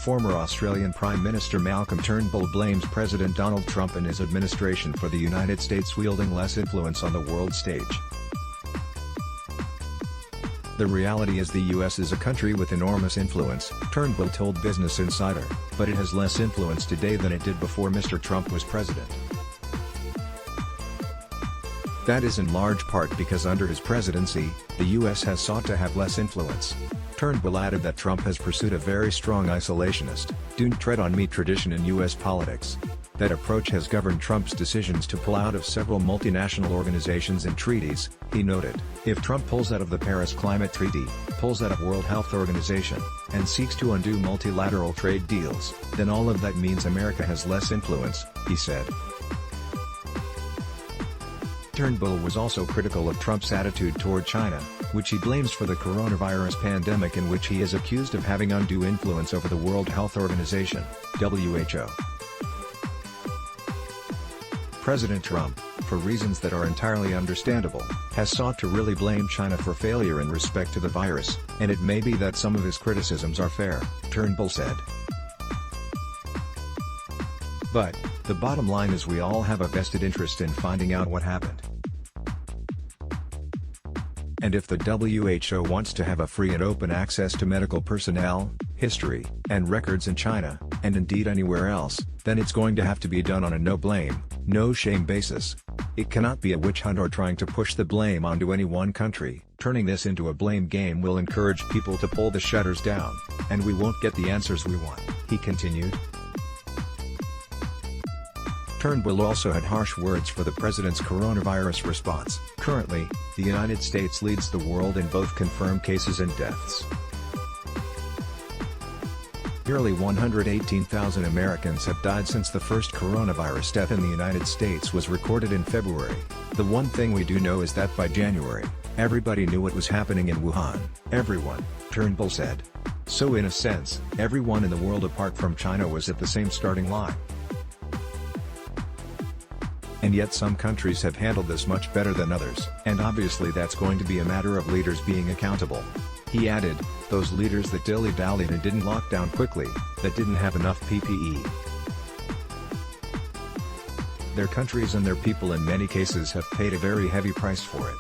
former Australian Prime Minister Malcolm Turnbull blames President Donald Trump and his administration for the United States wielding less influence on the world stage. "The reality is the US is a country with enormous influence," Turnbull told Business Insider, "but it has less influence today than it did before Mr. Trump was president. That is in large part because under his presidency, the US has sought to have less influence." Turnbull added that Trump has pursued a very strong isolationist, "don't tread on me" tradition in US politics. That approach has governed Trump's decisions to pull out of several multinational organizations and treaties, he noted. If Trump pulls out of the Paris Climate Treaty, pulls out of World Health Organization, and seeks to undo multilateral trade deals, then all of that means America has less influence, he said. Turnbull was also critical of Trump's attitude toward China, which he blames for the coronavirus pandemic, in which he is accused of having undue influence over the World Health Organization, WHO. President Trump, for reasons that are entirely understandable, has sought to really blame China for failure in respect to the virus, and it may be that some of his criticisms are fair, Turnbull said. But, the bottom line is we all have a vested interest in finding out what happened. And if the WHO wants to have a free and open access to medical personnel, history, and records in China, and indeed anywhere else, then it's going to have to be done on a no-blame, no-shame basis. It cannot be a witch hunt or trying to push the blame onto any one country. Turning this into a blame game will encourage people to pull the shutters down, and we won't get the answers we want, he continued. Turnbull also had harsh words for the president's coronavirus response. Currently, the United States leads the world in both confirmed cases and deaths. Nearly 118,000 Americans have died since the first coronavirus death in the United States was recorded in February. The one thing we do know is that by January, everybody knew what was happening in Wuhan. Everyone, Turnbull said. So in a sense, everyone in the world apart from China was at the same starting line. And yet some countries have handled this much better than others, and obviously that's going to be a matter of leaders being accountable. He added, those leaders that dilly-dallied and didn't lock down quickly, that didn't have enough PPE. Their countries and their people in many cases have paid a very heavy price for it.